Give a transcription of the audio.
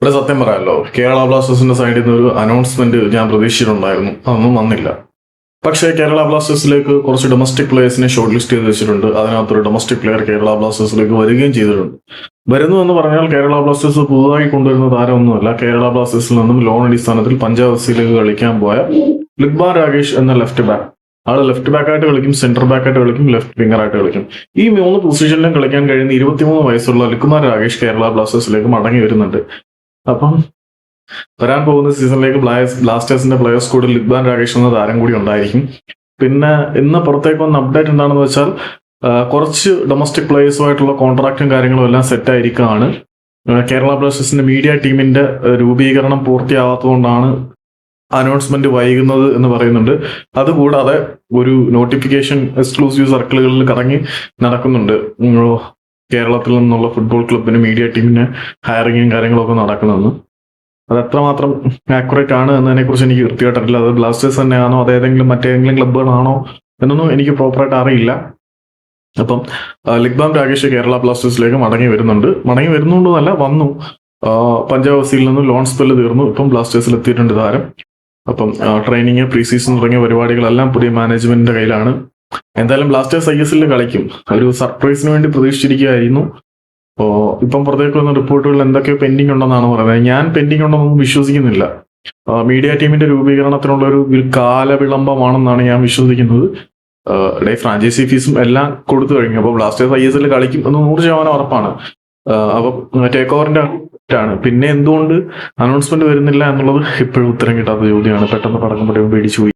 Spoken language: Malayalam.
ഇവിടെ സത്യം പറയാമല്ലോ, കേരള ബ്ലാസ്റ്റേഴ്സിന്റെ സൈഡിൽ നിന്ന് ഒരു അനൗൺസ്മെന്റ് ഞാൻ പ്രതീക്ഷിച്ചിട്ടുണ്ടായിരുന്നു, അതൊന്നും വന്നില്ല. പക്ഷേ കേരള ബ്ലാസ്റ്റേഴ്സിലേക്ക് കുറച്ച് ഡൊമസ്റ്റിക് പ്ലേയേഴ്സിനെ ഷോർട്ട് ലിസ്റ്റ് ചെയ്ത് വെച്ചിട്ടുണ്ട്. അതിനകത്തൊരു ഡൊമസ്റ്റിക് പ്ലെയർ കേരള ബ്ലാസ്റ്റേഴ്സിലേക്ക് വരികയും ചെയ്തിട്ടുണ്ട്. വരുന്നു എന്ന് പറഞ്ഞാൽ കേരള ബ്ലാസ്റ്റേഴ്സ് പുതുതായി കൊണ്ടുവരുന്ന താരമൊന്നുമല്ല. കേരള ബ്ലാസ്റ്റേഴ്സിൽ നിന്നും ലോൺ അടിസ്ഥാനത്തിൽ പഞ്ചാബ് എഫ്സിയിലേക്ക് കളിക്കാൻ പോയ ലുക്മാൻ രാകേഷ് എന്ന ലെഫ്റ്റ് ബാക്ക്. ആള് ലെഫ്റ്റ് ബാക്ക് ആയിട്ട് കളിക്കും, സെന്റർ ബാക്ക് ആയിട്ട് കളിക്കും, ലെഫ്റ്റ് വിംഗർ ആയിട്ട് കളിക്കും. ഈ 3 പൊസിഷനിലും കളിക്കാൻ കഴിയുന്ന 23 വയസ്സുള്ള ലുക്മാൻ രാകേഷ് കേരള ബ്ലാസ്റ്റേഴ്സിലേക്ക് മടങ്ങി വരുന്നുണ്ട്. അപ്പം വരാൻ പോകുന്ന സീസണിലേക്ക് ബ്ലാസ്റ്റേഴ്സിന്റെ പ്ലെയേഴ്സ് കൂടി ലുക്മാൻ രാകേഷ് എന്ന താരം കൂടി ഉണ്ടായിരിക്കും. പിന്നെ ഇന്ന് പുറത്തേക്ക് വന്ന അപ്ഡേറ്റ് എന്താണെന്ന് വെച്ചാൽ കുറച്ച് ഡൊമസ്റ്റിക് പ്ലേയേഴ്സുമായിട്ടുള്ള കോൺട്രാക്റ്റും കാര്യങ്ങളും എല്ലാം സെറ്റ് ആയിരിക്കുകയാണ്. കേരള ബ്ലാസ്റ്റേഴ്സിന്റെ മീഡിയ ടീമിന്റെ രൂപീകരണം പൂർത്തിയാവാത്തതുകൊണ്ടാണ് അനൗൺസ്മെന്റ് വൈകുന്നത് എന്ന് പറയുന്നുണ്ട്. അതുകൂടാതെ ഒരു നോട്ടിഫിക്കേഷൻ എക്സ്ക്ലൂസീവ് സർക്കിളുകളിൽ കറങ്ങി നടക്കുന്നുണ്ട്. കേരളത്തിൽ നിന്നുള്ള ഫുട്ബോൾ ക്ലബിന് മീഡിയ ടീമിന് ഹയറിങ്ങും കാര്യങ്ങളൊക്കെ നടക്കുന്നതെന്ന്. അത് എത്രമാത്രം ആക്യുറേറ്റ് ആണ് എന്നതിനെ കുറിച്ച് എനിക്ക് കൃത്യമായിട്ടറിയില്ല. അത് ബ്ലാസ്റ്റേഴ്സ് തന്നെയാണോ അതേതെങ്കിലും മറ്റേതെങ്കിലും ക്ലബ്ബുകളാണോ എന്നൊന്നും എനിക്ക് പ്രോപ്പറായിട്ട് അറിയില്ല. അപ്പം ലുക്മാൻ രാകേഷ് കേരള ബ്ലാസ്റ്റേഴ്സിലേക്ക് മടങ്ങി വരുന്നുണ്ടെന്നല്ല, വന്നു. പഞ്ചാബ് എഫ്സിയിൽ നിന്ന് ലോൺ സ്പെല്ല് തീർന്നു, ഇപ്പം ബ്ലാസ്റ്റേഴ്സിൽ എത്തിയിട്ടുണ്ട് താരം. അപ്പം ട്രെയിനിങ്, പ്രീ സീസൺ തുടങ്ങിയ പരിപാടികളെല്ലാം പുതിയ മാനേജ്മെന്റിന്റെ കയ്യിലാണ്. എന്തായാലും ബ്ലാസ്റ്റേഴ്സ് ISL കളിക്കും. ഒരു സർപ്രൈസിന് വേണ്ടി പ്രതീക്ഷിച്ചിരിക്കുകയായിരുന്നു. ഇപ്പം പുറത്തേക്ക് വന്ന റിപ്പോർട്ടുകൾ എന്തൊക്കെയോ പെൻഡിങ് ഉണ്ടെന്നാണ് പറയുന്നത്. ഞാൻ പെൻഡിങ് ഉണ്ടെന്നൊന്നും വിശ്വസിക്കുന്നില്ല. മീഡിയ ടീമിന്റെ രൂപീകരണത്തിനുള്ള ഒരു കാലവിളംബമാണെന്നാണ് ഞാൻ വിശ്വസിക്കുന്നത്. ഫ്രാഞ്ചൈസി ഫീസും എല്ലാം കൊടുത്തു കഴിഞ്ഞു. അപ്പോൾ ബ്ലാസ്റ്റേഴ്സ് ISL കളിക്കും എന്ന് 100% ഉറപ്പാണ്. അപ്പം ടേക്ക് ഓവറിന്റെ ആണ്. പിന്നെ എന്തുകൊണ്ട് അനൗൺസ്മെന്റ് വരുന്നില്ല എന്നുള്ളത് ഇപ്പോഴും ഉത്തരം കിട്ടാത്ത ചോദ്യമാണ്. പെട്ടെന്ന് പടക്കം പേടിച്ചു പോയി.